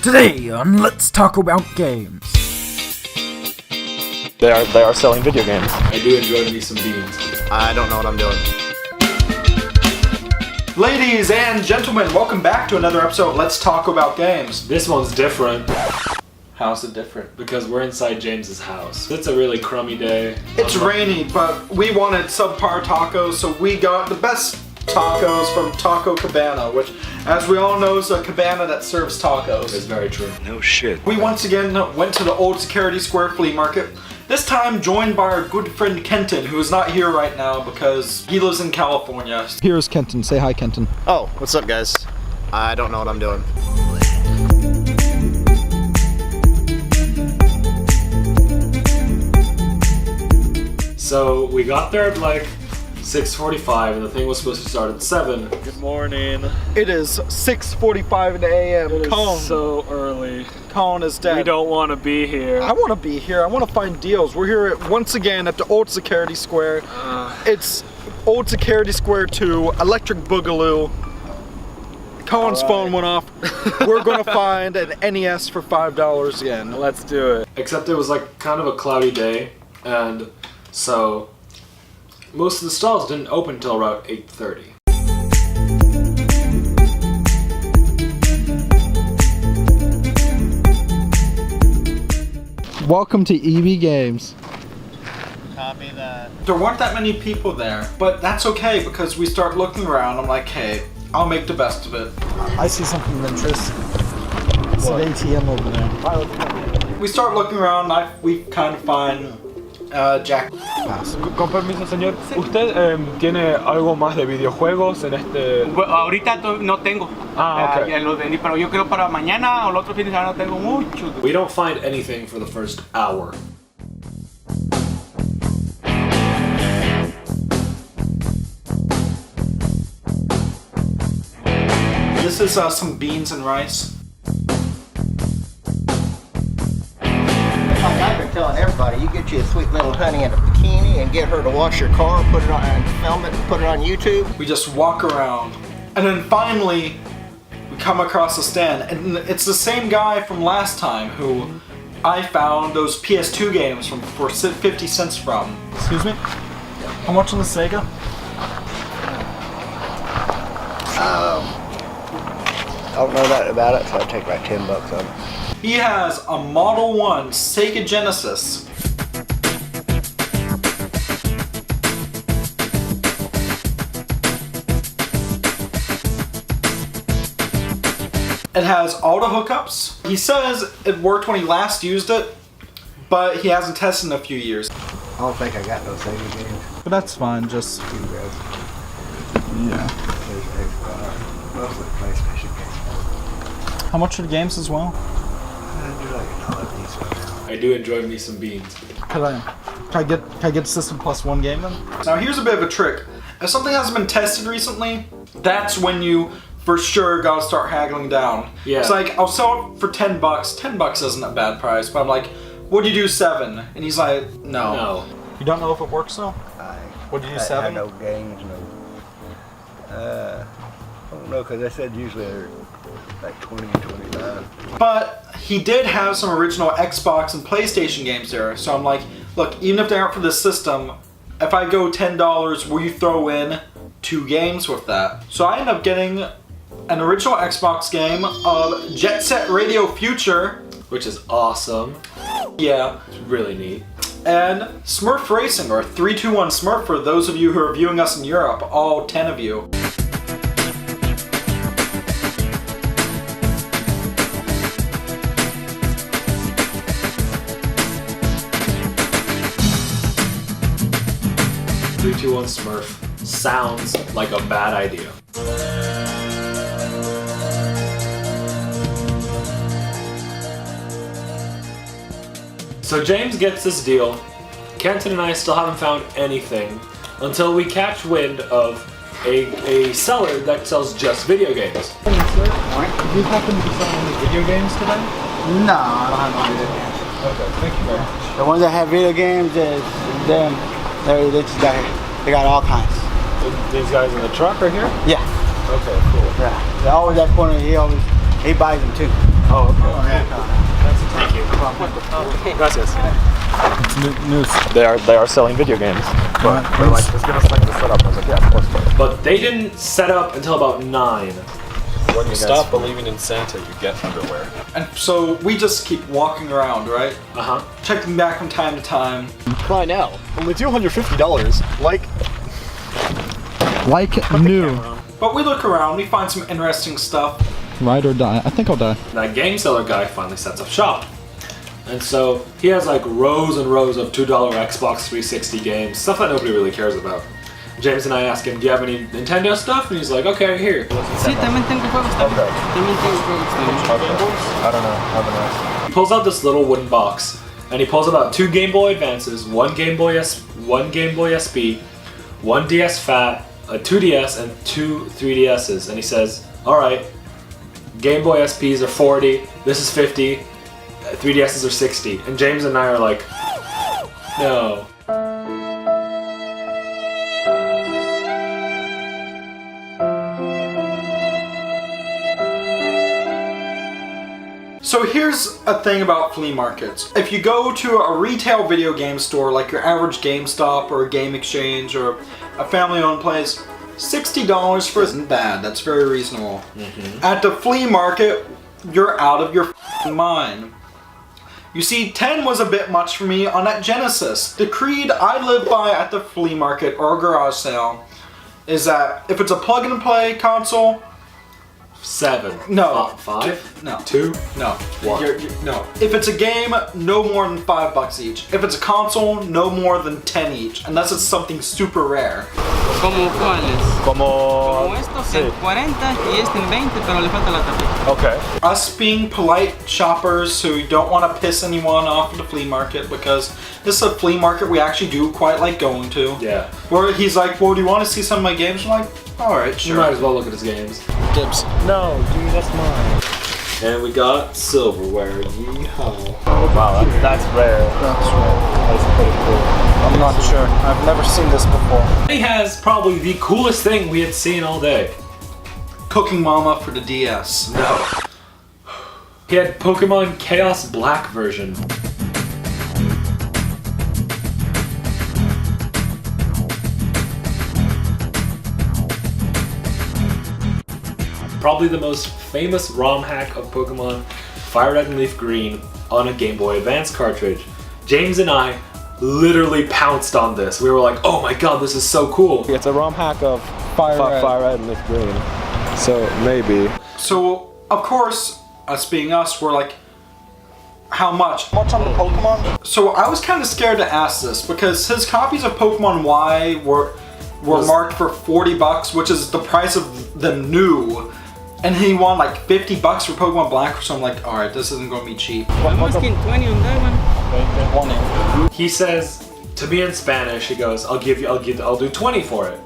Today on Let's Talk About Games. They are selling video games. I do enjoy me some beans. I don't know what I'm doing. Ladies and gentlemen, welcome back to another episode of Let's Talk About Games. This one's different How's it different? because we're inside James's house. It's a really crummy day. It's rainy, but we wanted subpar tacos, so we got the best tacos from Taco Cabana, which, as we all know, is a cabana that serves tacos. It's very true. No shit. We once again went to the Old Security Square flea market. This time joined by our good friend Kenton, who is not here right now because he lives in California. Here's Kenton. Say hi, Kenton. Oh, what's up, guys? I don't know what I'm doing. So we got there at like 6:45 and the thing was supposed to start at 7. Good morning. It is 6:45 in the a.m. It is Colin. so early. Colin is dead. We don't want to be here. I want to be here. I want to find deals. We're here once again at the Old Security Square. It's Old Security Square 2, Electric Boogaloo. Colin's phone went off. We're gonna find an NES for $5 again. Let's do it. Except it was like kind of a cloudy day, and so most of the stalls didn't open until around 8:30. Welcome to EB Games. Copy that. There weren't that many people there, but that's okay because we start looking around. I'm like, hey, I'll make the best of it. I see something of interest. It's an ATM over there. We start looking around, we kind of find Jack. Con permiso, señor. ¿Usted tiene algo más de videojuegos en este...? Ahorita no tengo. Ah, ok. Ya lo vendí, pero yo creo para mañana o el otro fin de semana tengo mucho. We don't find anything for the first hour. This is some beans and rice. Like I've been telling everybody, you get you a sweet little honey in a bikini and get her to wash your car, put it on and film it and put it on YouTube. We just walk around, and then finally we come across a stand, and it's the same guy from last time who I found those PS2 games for 50 cents from. Excuse me? How much on the Sega? I don't know that about it, so I'd take like $10 on it. He has a Model 1 Sega Genesis. It has all the hookups. He says it worked when he last used it, but he hasn't tested in a few years. I don't think I got no Sega games. But that's fine, just... Yeah. Mostly PlayStation games. How much are the games as well? I do like $1 piece right now. I do enjoy me some beans. Can I get System Plus 1 game then? Now here's a bit of a trick. If something hasn't been tested recently, that's when you for sure gotta start haggling down. Yeah. It's like, I'll sell it for $10. $10 isn't a bad price, but I'm like, what do you do, 7? And he's like, no. No. You don't know if it works though? What did you do, 7? no games, no. I don't know, because I said usually they're like 20 and 29. But he did have some original Xbox and PlayStation games there, so I'm like, look, even if they aren't for this system, if I go $10, will you throw in 2 games with that? So I end up getting an original Xbox game of Jet Set Radio Future, Which is awesome. yeah, It's really neat. and Smurf Racing, or 321 Smurf for those of you who are viewing us in Europe, all 10 of you. .321 Smurf sounds like a bad idea. So James gets this deal. Kenton and I still haven't found anything until we catch wind of a seller that sells just video games. Do you happen to be selling any video games today? No, I don't have no video games. Okay, thank you very much. The ones that have video games is them. They got all kinds. These guys in the truck are here? Yeah. Okay, cool. Yeah. They're always that corner. He buys them too. Oh, okay. Thank you. Gracias. It's news. They are selling video games. But they're like, just give us like the setup. I was like, yeah, of course. But they didn't set up until about 9. When you stop believing in Santa, you get underwear. And so we just keep walking around, right? Uh-huh. Checking back from time to time. Buy now. Only $250. Like new. But we look around, we find some interesting stuff. Ride or die. I think I'll die. That game seller guy finally sets up shop. And so he has like rows and rows of $2 Xbox 360 games, stuff that nobody really cares about. James and I ask him, do you have any Nintendo stuff? And he's like, okay, here. Sí, también tengo juegos también. También tengo juegos también. I don't know. I haven't asked. He pulls out this little wooden box, and he pulls about 2 Game Boy Advances, one Game Boy SP, one DS Fat, a 2DS, and 2 3DSs. And he says, all right, Game Boy SPs are 40, this is 50, 3DSs are 60. And James and I are like, no. So here's a thing about flea markets. If you go to a retail video game store like your average GameStop or a Game Exchange or a family-owned place, $60 for isn't bad. That's very reasonable. At the flea market, you're out of your mind. You see, 10 was a bit much for me on that Genesis. The creed I live by at the flea market or garage sale is that if it's a plug-and-play console, 7. No. 5? no. 2? No. 1. No. If it's a game, no more than $5 each. If it's a console, no more than 10 each, unless it's something super rare. ¿Como cuáles? Como Como estos en 40 y este en 20, pero le falta la tapita. Okay. Us being polite shoppers who don't want to piss anyone off at the flea market, because this is a flea market we actually do quite like going to. Yeah. Where he's like, well, do you want to see some of my games? I'm like, alright, You sure. might as well look at his games. Dibs. No, dude, that's mine. And we got silverware. Yeehaw. Oh, wow, that's rare. That's right. That's pretty cool. I'm not sure. I've never seen this before. He has probably the coolest thing we had seen all day. Cooking Mama for the DS. No. He had Pokemon Chaos Black version. Probably the most famous ROM hack of Pokemon Fire Red and Leaf Green on a Game Boy Advance cartridge. James and I literally pounced on this. We were like, oh my god, this is so cool. It's a ROM hack of Fire Red and Leaf Green. So maybe. So, of course, us being us, we're like, how much? How much on the Pokemon? So I was kind of scared to ask this because his copies of Pokemon Y were marked for $40, which is the price of them new. And he won like $50 for Pokemon Black, so I'm like, alright, this isn't going to be cheap. I'm asking 20 on that one. He says to me in Spanish, he goes, I'll do 20 for it.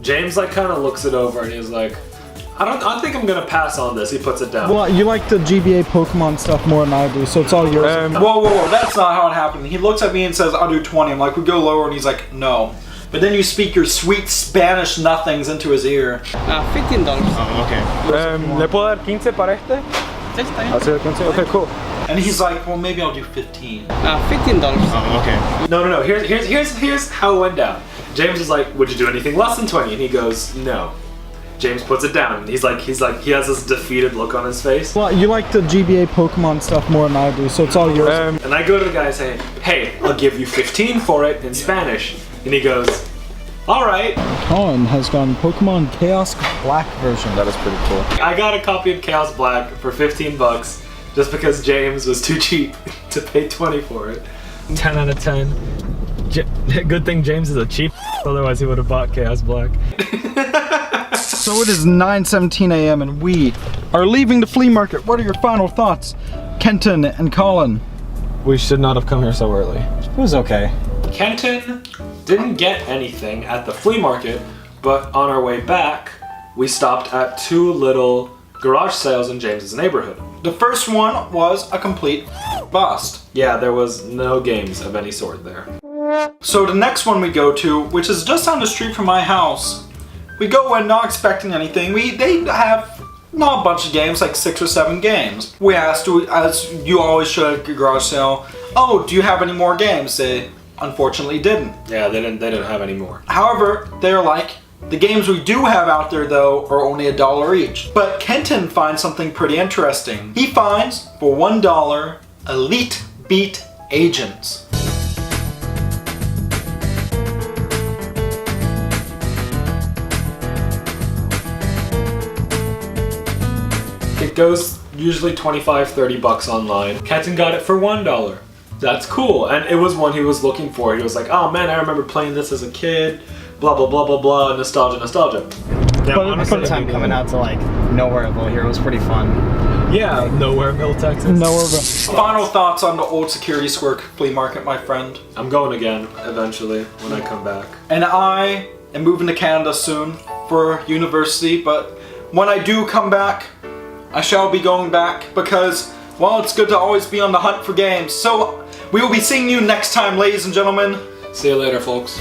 James like kind of looks it over and he's like, I think I'm gonna pass on this. He puts it down. Well, you like the GBA Pokemon stuff more than I do, so it's all yours. Whoa, that's not how it happened. He looks at me and says, I'll do 20. I'm like, we go lower, and he's like, no. But then you speak your sweet Spanish nothings into his ear. $15. ¿Le puedo dar 15 para este? Sí, está bien. ¿Hacer 15? Okay, cool. And he's like, well, maybe I'll do 15. $15. No. Here's how it went down. James is like, would you do anything less than 20? And he goes, no. James puts it down. He has this defeated look on his face. Well, you like the GBA Pokemon stuff more than I do, so it's all yours. And I go to the guy and say, hey, I'll give you 15 for it in Spanish. And he goes, all right. Colin has gone Pokemon Chaos Black version. That is pretty cool. I got a copy of Chaos Black for $15 just because James was too cheap to pay 20 for it. 10 out of 10. Good thing James is a cheap, otherwise he would have bought Chaos Black. So it is 9:17 a.m. and we are leaving the flea market. What are your final thoughts, Kenton and Colin? We should not have come here so early. It was okay. Kenton didn't get anything at the flea market, but on our way back, we stopped at 2 little garage sales in James's neighborhood. The first one was a complete bust. Yeah, there was no games of any sort there. So the next one we go to, which is just down the street from my house, we go in not expecting anything. They have not a bunch of games, like 6 or 7 games. We asked, as you always should at a garage sale, oh, do you have any more games? They unfortunately didn't. Yeah, they didn't have any more. However, they're like, the games we do have out there though are only $1 each. But Kenton finds something pretty interesting. He finds, for $1, Elite Beat Agents. It goes usually 25-30 bucks online. Kenton got it for $1. That's cool, and it was one he was looking for. He was like, oh man, I remember playing this as a kid, blah blah blah blah blah, nostalgia. Yeah, honestly, the time coming out to like Nowhereville here was pretty fun. Yeah, Nowhereville, Texas. Nowhereville. Final thoughts on the old Security Square flea market, my friend. I'm going again eventually when I come back. And I am moving to Canada soon for university, but when I do come back, I shall be going back because, well, it's good to always be on the hunt for games. So, we will be seeing you next time, ladies and gentlemen. See you later, folks.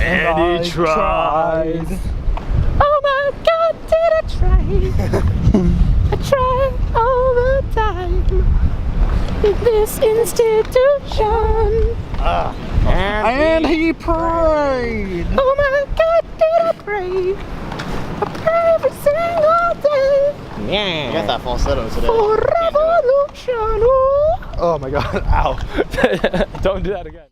And he tried. Oh my God, did I try? I try all the time in this institution. And he prayed. Oh my God, did I pray? I pray every single day You got that falsetto today. for revolution. Ooh. Oh my God, ow. Don't do that again.